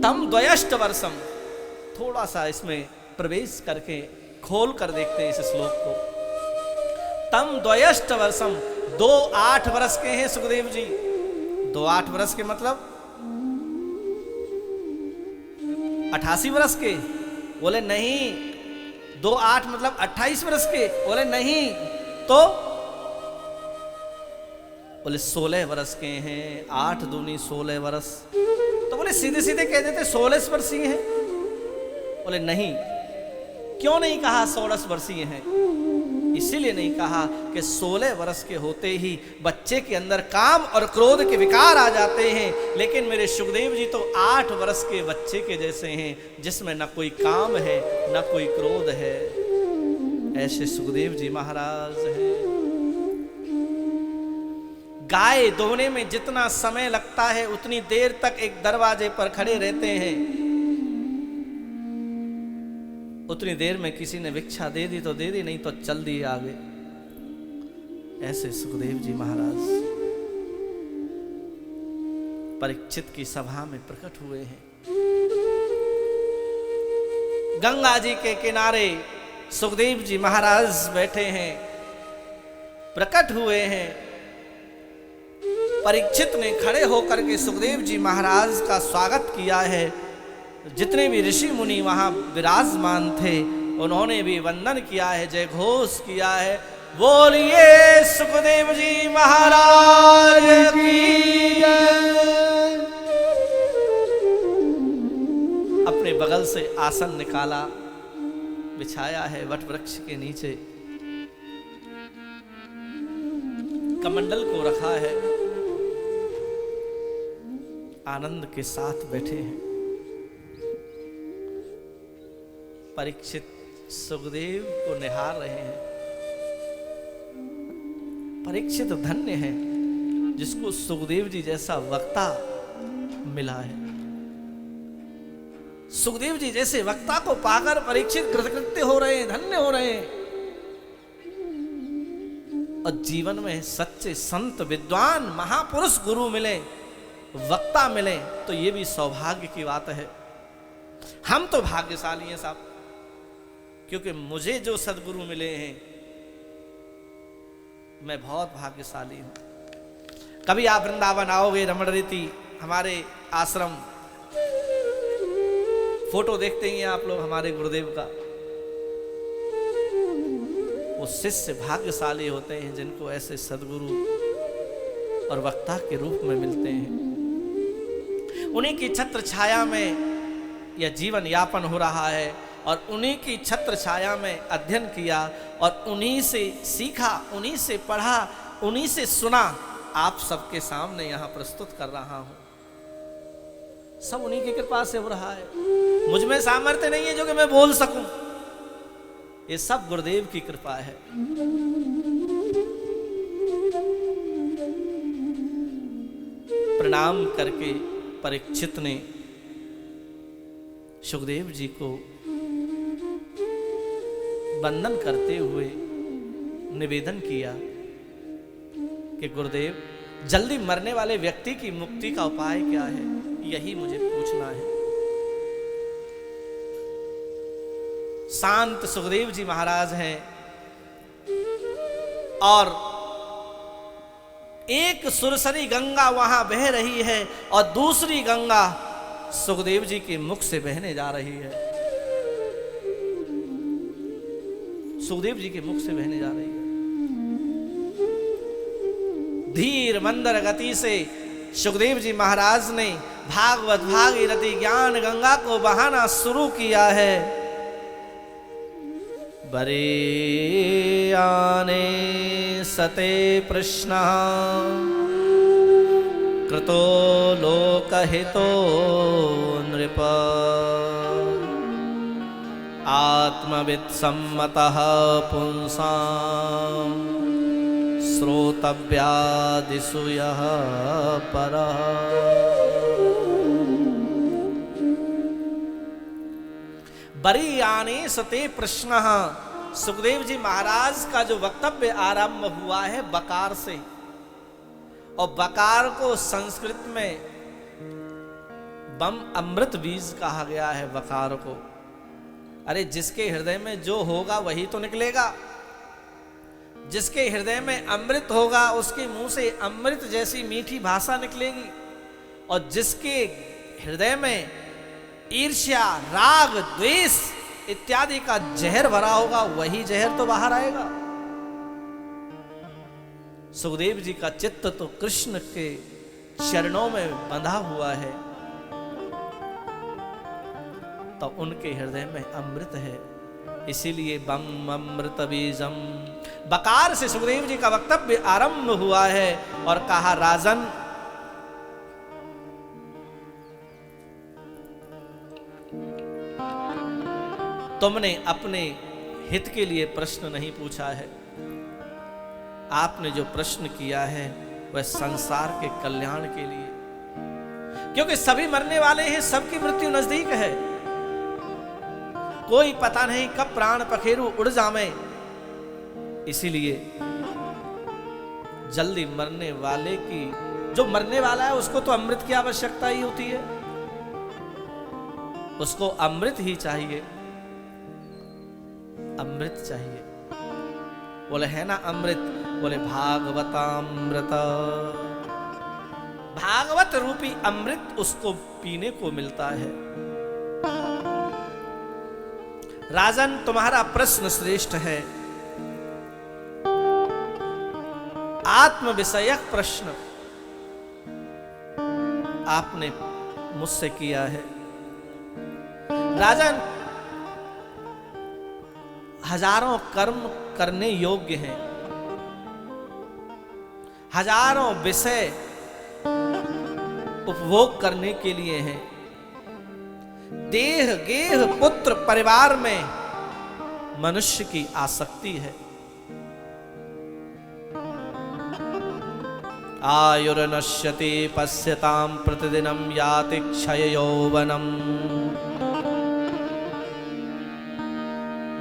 तम द्वयष्ट वर्षम, थोड़ा सा इसमें प्रवेश करके खोल कर देखते हैं इस श्लोक को। तम द्वयष्ट वर्षम, 2 8 वर्ष के हैं सुखदेव जी। 2 8 वर्ष के मतलब 88 वर्ष के? बोले नहीं। 2 8 मतलब 28 वर्ष के? बोले नहीं। तो बोले 16 वर्ष के हैं। 8 दूनी 16 वर्ष। तो बोले सीधे सीधे कह देते 16 वर्षीय हैं। बोले नहीं। क्यों नहीं कहा 16 वर्षीय हैं? इसीलिए नहीं कहा कि 16 वर्ष के होते ही बच्चे के अंदर काम और क्रोध के विकार आ जाते हैं, लेकिन मेरे सुखदेव जी तो 8 वर्ष के बच्चे के जैसे हैं, जिसमें न कोई काम है न कोई क्रोध है। ऐसे सुखदेव जी महाराज हैं। गाय दोहने में जितना समय लगता है उतनी देर तक एक दरवाजे पर खड़े रहते हैं। उतनी देर में किसी ने भिक्षा दे दी तो दे दी, नहीं तो चल दिए आगे। ऐसे सुखदेव जी महाराज परीक्षित की सभा में प्रकट हुए हैं। गंगा जी के किनारे सुखदेव जी महाराज बैठे हैं, प्रकट हुए हैं। परीक्षित ने खड़े होकर के सुखदेव जी महाराज का स्वागत किया है। जितने भी ऋषि मुनि वहां विराजमान थे उन्होंने भी वंदन किया है, जय घोष किया है। बोलिए सुखदेव जी महाराज की जय। अपने बगल से आसन निकाला, बिछाया है वट वृक्ष के नीचे, कमंडल को रखा है, आनंद के साथ बैठे हैं। परीक्षित सुखदेव को निहार रहे हैं। परीक्षित धन्य है जिसको सुखदेव जी जैसा वक्ता मिला है। सुखदेव जी जैसे वक्ता को पाकर परीक्षित कृतकृत्य हो रहे हैं, धन्य हो रहे हैं। और जीवन में सच्चे संत, विद्वान, महापुरुष गुरु मिले, वक्ता मिले, तो ये भी सौभाग्य की बात है। हम तो भाग्यशाली हैं साहब, क्योंकि मुझे जो सदगुरु मिले हैं मैं बहुत भाग्यशाली हूं। कभी आप वृंदावन आओगे, रमण रीति हमारे आश्रम, फोटो देखते ही हैं आप लोग हमारे गुरुदेव का। वो शिष्य भाग्यशाली होते हैं जिनको ऐसे सदगुरु और वक्ता के रूप में मिलते हैं। उन्हीं की छत्र छाया में यह जीवन यापन हो रहा है और उन्हीं की छत्र छाया में अध्ययन किया और उन्हीं से सीखा, उन्हीं से पढ़ा, उन्हीं से सुना। आप सबके सामने यहाँ प्रस्तुत कर रहा हूँ। सब उन्हीं की कृपा से हो रहा है। मुझ में सामर्थ्य नहीं है जो कि मैं बोल सकूं। ये सब गुरुदेव की कृपा है। प्रणाम करके परीक्षित ने सुखदेव जी को वंदन करते हुए निवेदन किया कि गुरुदेव, जल्दी मरने वाले व्यक्ति की मुक्ति का उपाय क्या है, यही मुझे पूछना है। शांत सुखदेव जी महाराज हैं और एक सुरसरी गंगा वहां बह रही है और दूसरी गंगा सुखदेव जी के मुख से बहने जा रही है। सुखदेव जी के मुख से बहने जा रही है। धीर मंदर गति से सुखदेव जी महाराज ने भागवत भागीरथी ज्ञान गंगा को बहाना शुरू किया है। बरे आने सते प्रश्न कृतो लोकहितो नृप आत्मवित् सम्मतः पुंसां श्रोतव्यादिषु यः परः। बरीयाने सते प्रश्न। सुखदेव जी महाराज का जो वक्तव्य आरंभ हुआ है बकार से, और बकार को संस्कृत में बम अमृत बीज कहा गया है वकार को। अरे जिसके हृदय में जो होगा वही तो निकलेगा। जिसके हृदय में अमृत होगा उसके मुंह से अमृत जैसी मीठी भाषा निकलेगी, और जिसके हृदय में ईर्ष्या, राग, द्वेष इत्यादि का जहर भरा होगा वही जहर तो बाहर आएगा। सुखदेव जी का चित्त तो कृष्ण के चरणों में बंधा हुआ है, तो उनके हृदय में अमृत है। इसीलिए बम अमृत बीजम, बकार से सुखदेव जी का वक्तव्य आरंभ हुआ है और कहा, राजन तुमने अपने हित के लिए प्रश्न नहीं पूछा है, आपने जो प्रश्न किया है वह संसार के कल्याण के लिए, क्योंकि सभी मरने वाले हैं, सबकी मृत्यु नजदीक है। कोई पता नहीं कब प्राण पखेरु उड़ जावे, इसीलिए जल्दी मरने वाले की, जो मरने वाला है उसको तो अमृत की आवश्यकता ही होती है, उसको अमृत ही चाहिए, अमृत चाहिए। बोले है ना अमृत, बोले भागवतामृत, भागवत रूपी अमृत उसको पीने को मिलता है। राजन तुम्हारा प्रश्न श्रेष्ठ है, आत्म विषयक प्रश्न आपने मुझसे किया है। राजन हजारों कर्म करने योग्य हैं, हजारों विषय उपभोग करने के लिए हैं। देह, गेह, पुत्र, परिवार में मनुष्य की आसक्ति है। आयुर्नश्यति पश्यताम प्रतिदिनम याति क्षय यौवनम।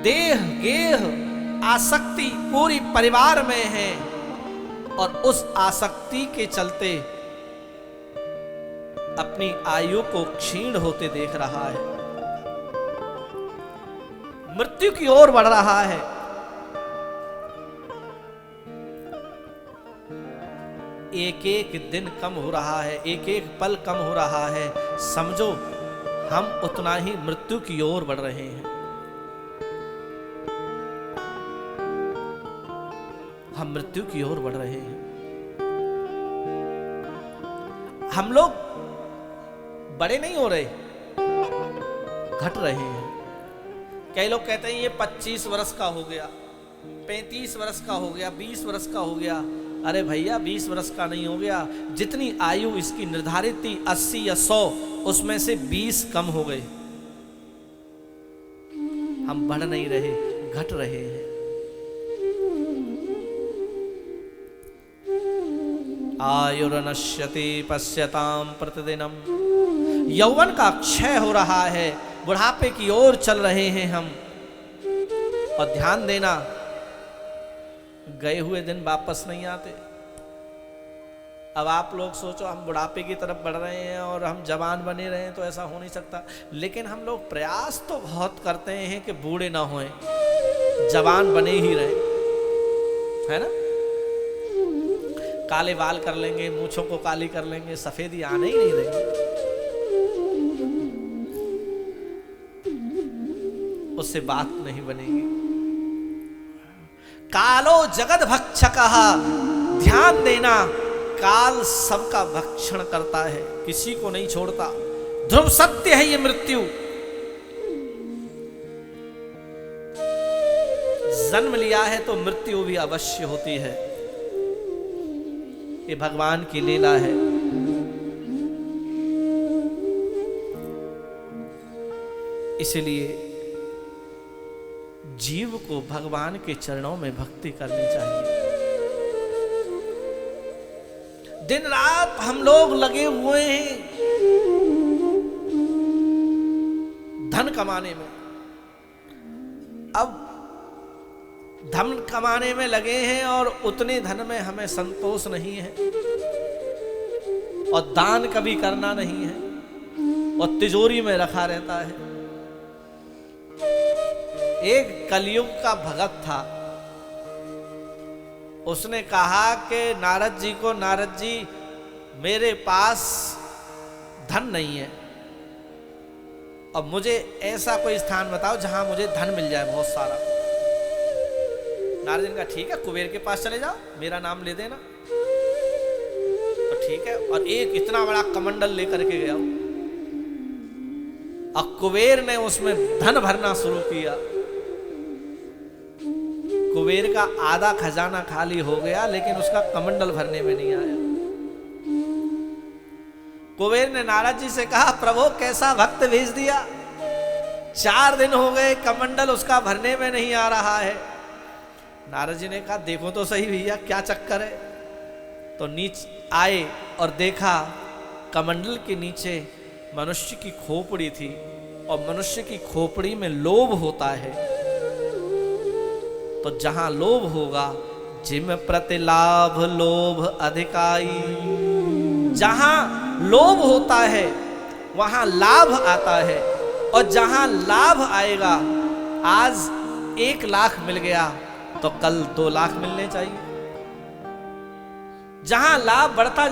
देह, गेह, आसक्ति पूरी परिवार में है, और उस आसक्ति के चलते अपनी आयु को क्षीण होते देख रहा है, मृत्यु की ओर बढ़ रहा है। एक एक दिन कम हो रहा है, एक एक पल कम हो रहा है, समझो हम उतना ही मृत्यु की ओर बढ़ रहे हैं। हम मृत्यु की ओर बढ़ रहे हैं। हम लोग बड़े नहीं हो रहे, घट रहे हैं। कई लोग कहते हैं ये 25 वर्ष का हो गया, 35 वर्ष का हो गया, 20 वर्ष का हो गया। अरे भैया 20 वर्ष का नहीं हो गया, जितनी आयु इसकी निर्धारित थी 80 या 100, उसमें से 20 कम हो गए। हम बढ़ नहीं रहे, घट रहे हैं। आयुर्नश्यति पश्यताम प्रतिदिनम, यौवन का क्षय हो रहा है, बुढ़ापे की ओर चल रहे हैं हम। और ध्यान देना, गए हुए दिन वापस नहीं आते। अब आप लोग सोचो हम बुढ़ापे की तरफ बढ़ रहे हैं और हम जवान बने रहे हैं, तो ऐसा हो नहीं सकता। लेकिन हम लोग प्रयास तो बहुत करते हैं कि बूढ़े ना होएं, जवान बने ही रहे, है ना। काले बाल कर लेंगे, मूंछों को काली कर लेंगे, सफेदी आने ही नहीं देंगे। उससे बात नहीं बनेगी। कालो जगत भक्षकः, ध्यान देना, काल सबका भक्षण करता है, किसी को नहीं छोड़ता। ध्रुव सत्य है ये मृत्यु। जन्म लिया है तो मृत्यु भी अवश्य होती है, ये भगवान की लीला है। इसलिए जीव को भगवान के चरणों में भक्ति करनी चाहिए। दिन रात हम लोग लगे हुए हैं धन कमाने में। अब धन कमाने में लगे हैं और उतने धन में हमें संतोष नहीं है, और दान कभी करना नहीं है। और तिजोरी में रखा रहता है। एक कलयुग का भगत था, उसने कहा कि नारद जी को, नारद जी मेरे पास धन नहीं है, अब मुझे ऐसा कोई स्थान बताओ जहां मुझे धन मिल जाए बहुत सारा। नारद जी ने कहा ठीक है, कुबेर के पास चले जाओ, मेरा नाम ले देना। तो ठीक है, और एक इतना बड़ा कमंडल लेकर के गया, और कुबेर ने उसमें धन भरना शुरू किया। कुबेर का आधा खजाना खाली हो गया, लेकिन उसका कमंडल भरने में नहीं आया। कुबेर ने नारद जी से कहा प्रभु कैसा भक्त भेज दिया, 4 दिन हो गए कमंडल उसका भरने में नहीं आ रहा है। नारद जी ने कहा देखो तो सही भैया क्या चक्कर है। तो नीचे आए और देखा कमंडल के नीचे मनुष्य की खोपड़ी थी, और मनुष्य की खोपड़ी में लोभ होता है। तो जहां लोभ होगा जिम प्रति लाभ लोभ अधिकाई, जहां लोभ होता है वहां लाभ आता है, और जहां लाभ आएगा, आज 1 लाख मिल गया तो कल 2 लाख मिलने चाहिए। जहां लाभ बढ़ता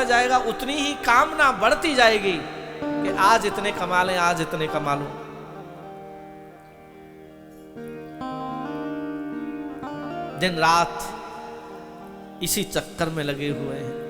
जाएगा उतनी ही कामना बढ़ती जाएगी कि आज इतने कमा लें, आज इतने कमा लूं। दिन रात इसी चक्कर में लगे हुए हैं।